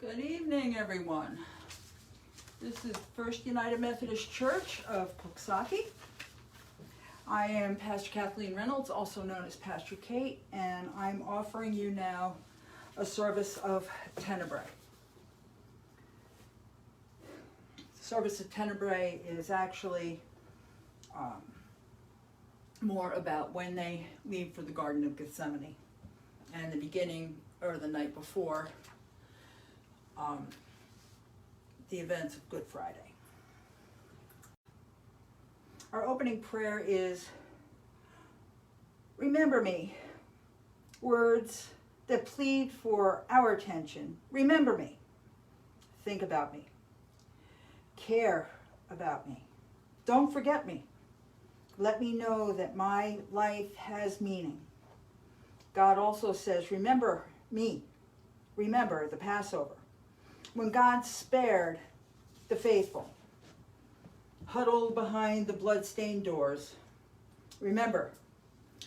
Good evening, everyone. This is First United Methodist Church of Coxsackie. I am Pastor Kathleen Reynolds, also known as Pastor Kate, and I'm offering you now a service of Tenebrae. The service of Tenebrae is actually more about when they leave for the Garden of Gethsemane, and the beginning or the night before the events of Good Friday. Our opening prayer is, remember me, words that plead for our attention. Remember me, think about me, care about me, don't forget me. Let me know that my life has meaning. God also says, remember me, remember the Passover, when God spared the faithful, huddled behind the blood-stained doors. Remember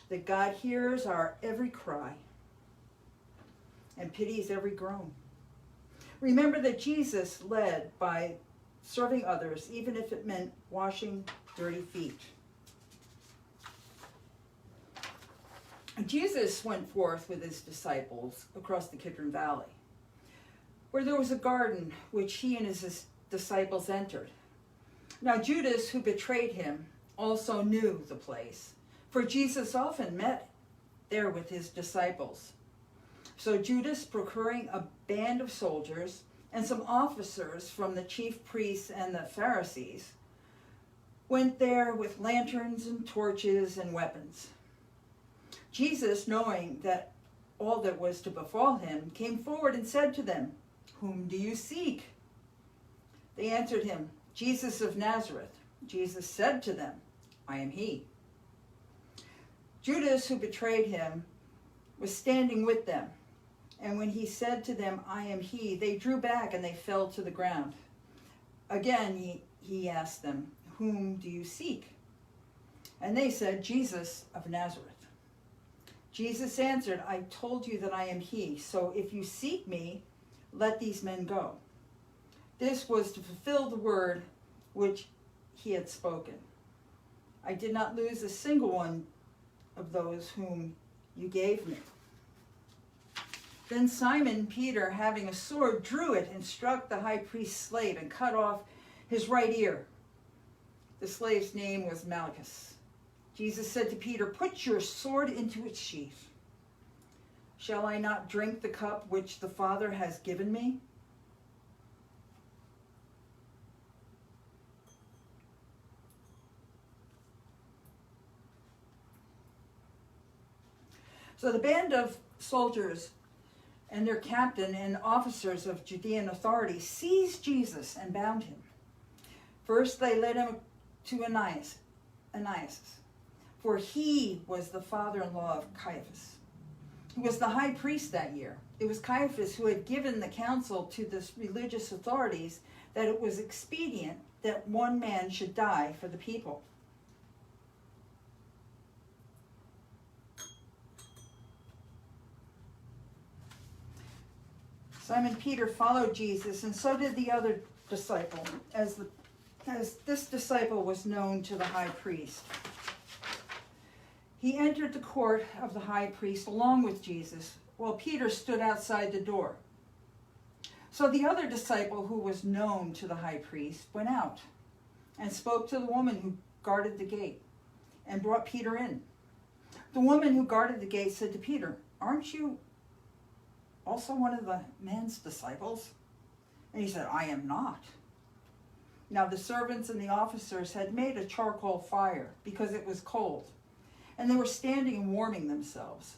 that God hears our every cry and pities every groan. Remember that Jesus led by serving others, even if it meant washing dirty feet. Jesus went forth with his disciples across the Kidron Valley, where there was a garden which he and his disciples entered. Now Judas, who betrayed him, also knew the place, for Jesus often met there with his disciples. So Judas, procuring a band of soldiers and some officers from the chief priests and the Pharisees, went there with lanterns and torches and weapons. Jesus, knowing that all that was to befall him, came forward and said to them, "Whom do you seek?" They answered him, "Jesus of Nazareth." Jesus said to them, "I am he." Judas, who betrayed him, was standing with them. And when he said to them, "I am he," they drew back and they fell to the ground. Again, he asked them, "Whom do you seek?" And they said, "Jesus of Nazareth." Jesus answered, "I told you that I am he. So if you seek me, let these men go." This was to fulfill the word which he had spoken. "I did not lose a single one of those whom you gave me." Then Simon Peter, having a sword, drew it and struck the high priest's slave and cut off his right ear. The slave's name was Malchus. Jesus said to Peter, "Put your sword into its sheath. Shall I not drink the cup which the Father has given me?" So the band of soldiers and their captain and officers of Judean authority seized Jesus and bound him. First they led him to Ananias, for he was the father-in-law of Caiaphas, who was the high priest that year. It was Caiaphas who had given the counsel to the religious authorities that it was expedient that one man should die for the people. Simon Peter followed Jesus, and so did the other disciple, as this disciple was known to the high priest. He entered the court of the high priest along with Jesus, while Peter stood outside the door. So the other disciple, who was known to the high priest, went out and spoke to the woman who guarded the gate and brought Peter in. The woman who guarded the gate said to Peter, "Aren't you also one of the man's disciples?" And he said, "I am not." Now the servants and the officers had made a charcoal fire because it was cold, and they were standing and warming themselves.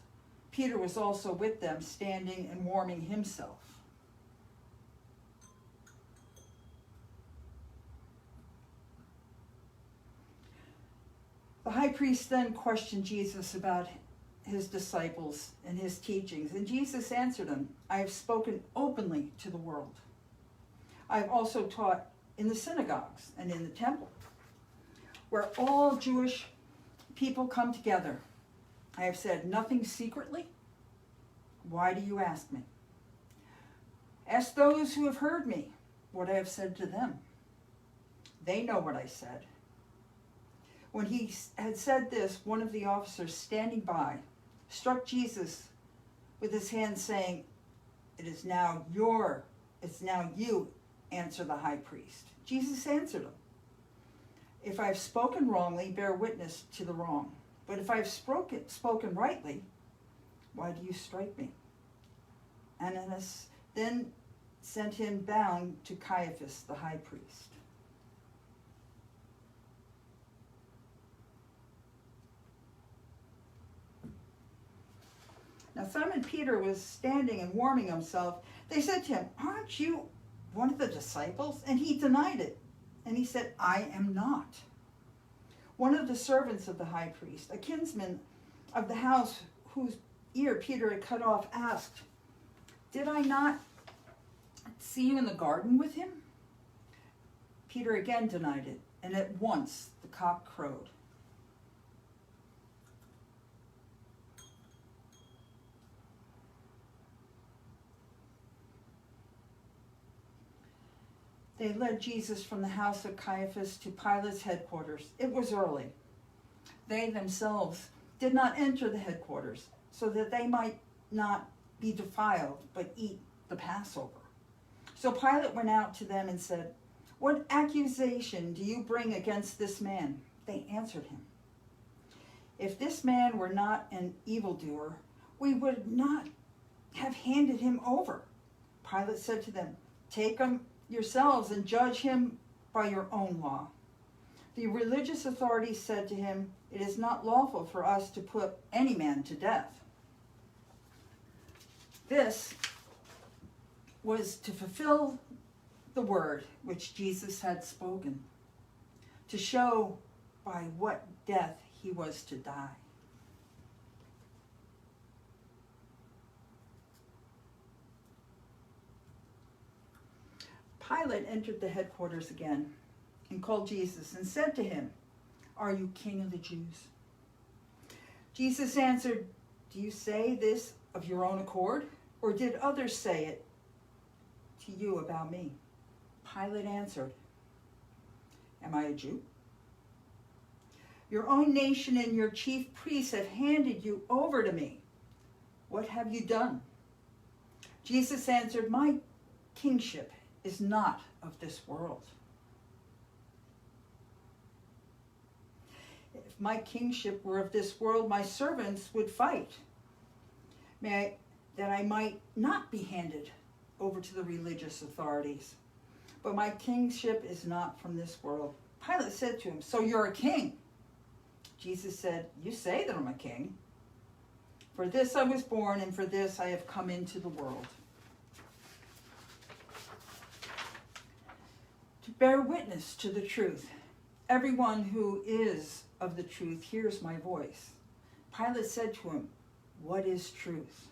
Peter was also with them, standing and warming himself. The high priest then questioned Jesus about his disciples and his teachings, and Jesus answered him, "I have spoken openly to the world. I have also taught in the synagogues and in the temple, where all Jewish people come together. I have said nothing secretly. Why do you ask me?" Ask those who have heard me what I have said to them. They know what I said." When he had said this, one of the officers standing by struck Jesus with his hand, saying, It's now you, answer the high priest." Jesus answered him, "If I have spoken wrongly, bear witness to the wrong. But if I have spoken rightly, why do you strike me?" Ananias then sent him bound to Caiaphas, the high priest. Now Simon Peter was standing and warming himself. They said to him, "Aren't you one of the disciples?" And he denied it. And he said, "I am not." One of the servants of the high priest, a kinsman of the house whose ear Peter had cut off, asked, "Did I not see you in the garden with him?" Peter again denied it, and at once the cock crowed. They led Jesus from the house of Caiaphas to Pilate's headquarters. It was early. They themselves did not enter the headquarters, so that they might not be defiled, but eat the Passover. So Pilate went out to them and said, "What accusation do you bring against this man?" They answered him, "If this man were not an evildoer, we would not have handed him over." Pilate said to them, "Take him yourselves and judge him by your own law." The religious authorities said to him, "It is not lawful for us to put any man to death." This was to fulfill the word which Jesus had spoken, to show by what death he was to die. Pilate entered the headquarters again and called Jesus and said to him, "Are you king of the Jews?" Jesus answered, "Do you say this of your own accord, or did others say it to you about me?" Pilate answered, "Am I a Jew? Your own nation and your chief priests have handed you over to me. What have you done?" Jesus answered, "My kingship is not of this world. If my kingship were of this world, my servants would fight, that I might not be handed over to the religious authorities. But my kingship is not from this world." Pilate said to him, "So you're a king?" Jesus said, "You say that I'm a king. For this I was born, and for this I have come into the world, to bear witness to the truth. Everyone who is of the truth hears my voice." Pilate said to him, "What is truth?"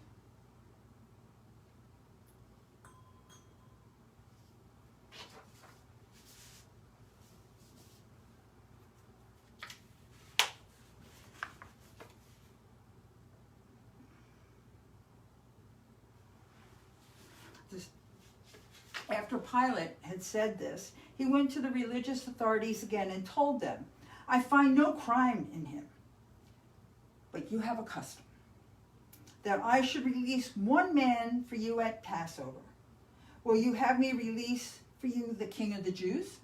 After Pilate had said this, he went to the religious authorities again and told them, "I find no crime in him. But you have a custom, that I should release one man for you at Passover. Will you have me release for you the King of the Jews?"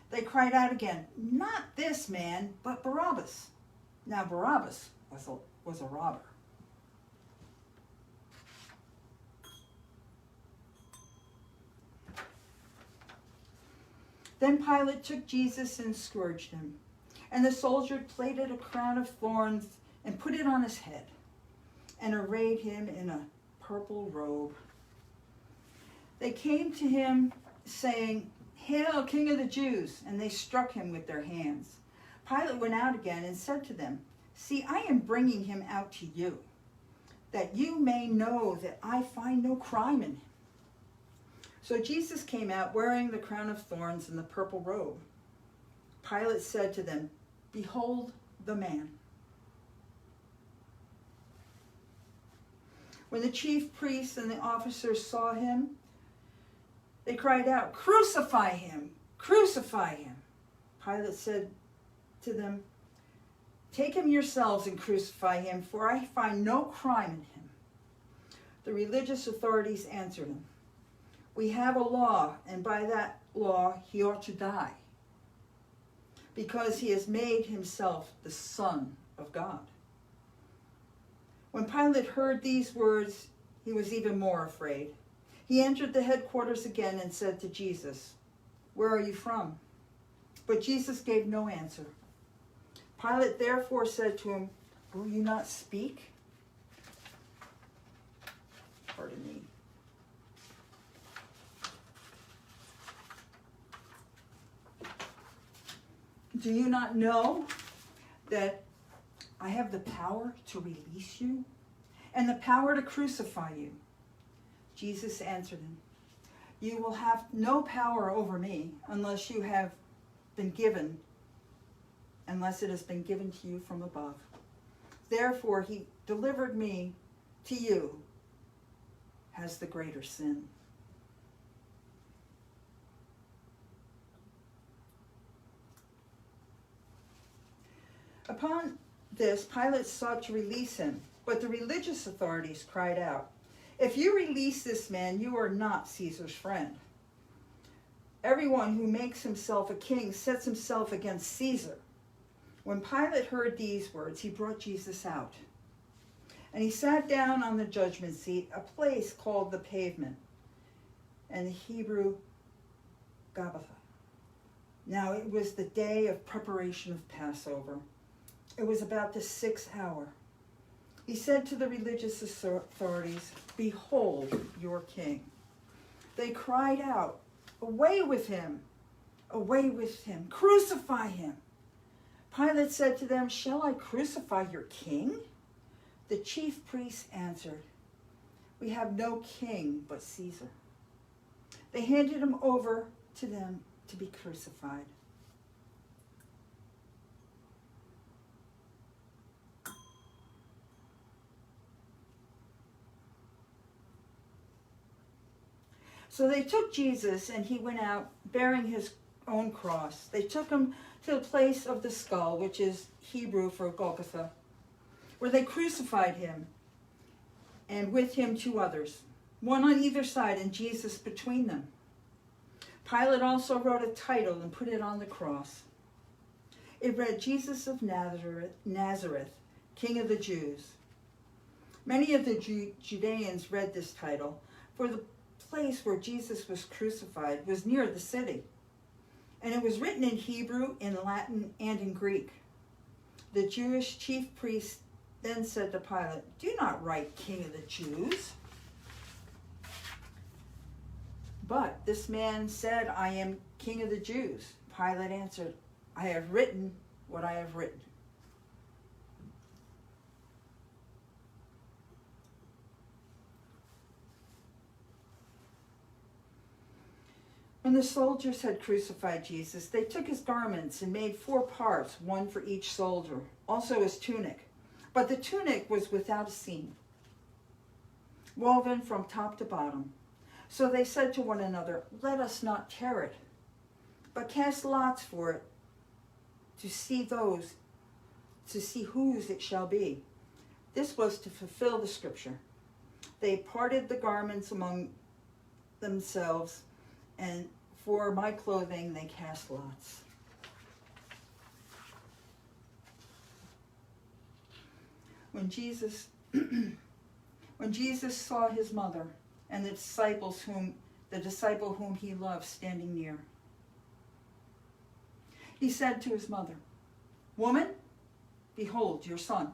They cried out again, "Not this man, but Barabbas." Now Barabbas was a robber. Then Pilate took Jesus and scourged him. And the soldier plaited a crown of thorns and put it on his head, and arrayed him in a purple robe. They came to him, saying, "Hail, King of the Jews!" And they struck him with their hands. Pilate went out again and said to them, "See, I am bringing him out to you, that you may know that I find no crime in him." So Jesus came out wearing the crown of thorns and the purple robe. Pilate said to them, "Behold the man." When the chief priests and the officers saw him, they cried out, "Crucify him! Crucify him!" Pilate said to them, "Take him yourselves and crucify him, for I find no crime in him." The religious authorities answered him, "We have a law, and by that law he ought to die, because he has made himself the Son of God." When Pilate heard these words, he was even more afraid. He entered the headquarters again and said to Jesus, "Where are you from?" But Jesus gave no answer. Pilate therefore said to him, "Will you not speak?" Pardon me. "Do you not know that I have the power to release you and the power to crucify you?" Jesus answered him, "You will have no power over me unless it has been given to you from above. Therefore, he delivered me to you has the greater sin." Upon this, Pilate sought to release him, but the religious authorities cried out, "If you release this man, you are not Caesar's friend. Everyone who makes himself a king sets himself against Caesar." When Pilate heard these words, he brought Jesus out. And he sat down on the judgment seat, a place called the Pavement, and the Hebrew Gabbatha. Now it was the day of preparation of Passover. It was about the 6th hour. He said to the religious authorities, "Behold your king." They cried out, "Away with him! Away with him! Crucify him!" Pilate said to them, "Shall I crucify your king?" The chief priests answered, "We have no king but Caesar." They handed him over to them to be crucified. So they took Jesus, and he went out bearing his own cross. They took him to the place of the skull, which is Hebrew for Golgotha, where they crucified him, and with him 2 others, one on either side and Jesus between them. Pilate also wrote a title and put it on the cross. It read, "Jesus of Nazareth, King of the Jews." Many of the Judeans read this title, for the place where Jesus was crucified was near the city, and it was written in Hebrew, in Latin, and in Greek. The Jewish chief priest then said to Pilate, "Do not write King of the Jews." But this man said, "I am King of the Jews." Pilate answered, "I have written what I have written." When the soldiers had crucified Jesus, they took his garments and made 4 parts, one for each soldier, also his tunic. But the tunic was without a seam, woven from top to bottom. So they said to one another, "Let us not tear it, but cast lots for it to see whose it shall be." This was to fulfill the scripture. They parted the garments among themselves, and for my clothing they cast lots. When Jesus saw his mother and the disciple whom he loved standing near, he said to his mother, "Woman, behold your son."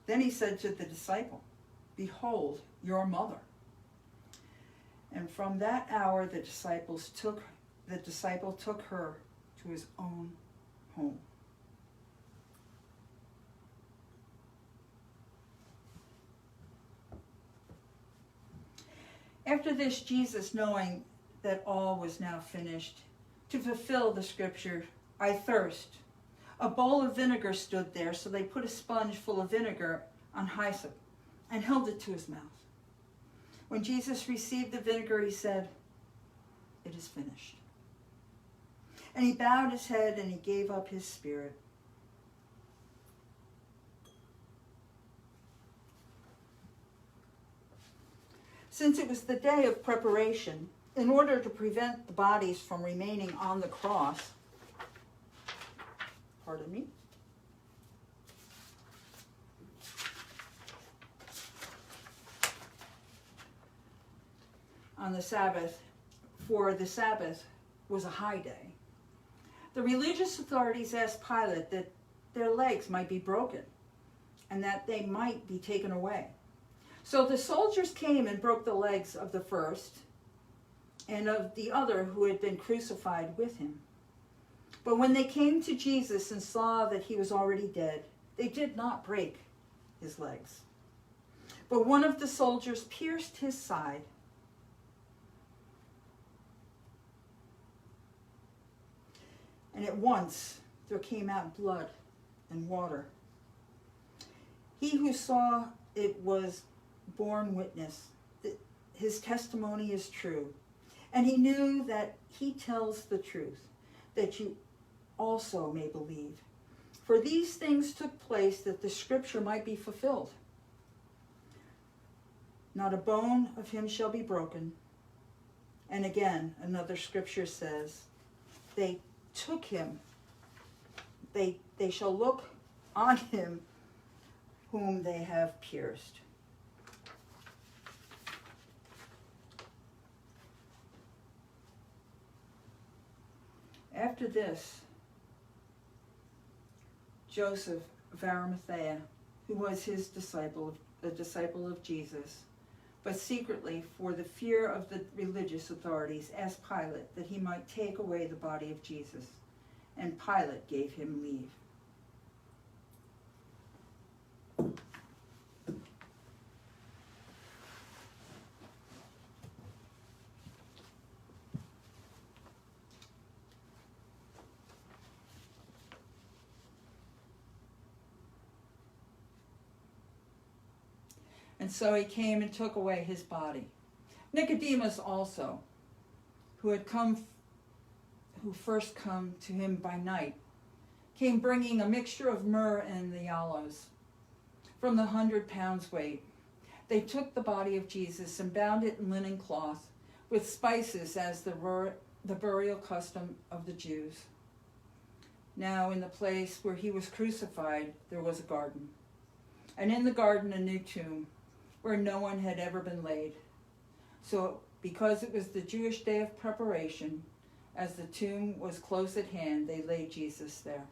Then he said to the disciple, "Behold your mother." And from that hour the disciple took her to his own home. After this, Jesus, knowing that all was now finished, to fulfill the scripture, "I thirst." A bowl of vinegar stood there, so they put a sponge full of vinegar on hyssop and held it to his mouth. When Jesus received the vinegar, he said, "It is finished." And he bowed his head and he gave up his spirit. Since it was the day of preparation, in order to prevent the bodies from remaining on the cross, pardon me, on the Sabbath, for the Sabbath was a high day, the religious authorities asked Pilate that their legs might be broken and that they might be taken away. So the soldiers came and broke the legs of the first and of the other who had been crucified with him. But when they came to Jesus and saw that he was already dead, they did not break his legs. But one of the soldiers pierced his side, and at once there came out blood and water. He who saw it was borne witness that his testimony is true, and he knew that he tells the truth, that you also may believe. For these things took place that the scripture might be fulfilled. Not a bone of him shall be broken. And again, another scripture says, they took him, they shall look on him whom they have pierced. After this, Joseph of Arimathea, who was his disciple, a disciple of Jesus, but secretly for the fear of the religious authorities, asked Pilate that he might take away the body of Jesus, and Pilate gave him leave. And so he came and took away his body. Nicodemus also, who first come to him by night, came bringing a mixture of myrrh and the aloes from the 100 pounds weight. They took the body of Jesus and bound it in linen cloth with spices as the burial custom of the Jews. Now in the place where he was crucified, there was a garden, and in the garden a new tomb, where no one had ever been laid. So, because it was the Jewish day of preparation, as the tomb was close at hand, they laid Jesus there.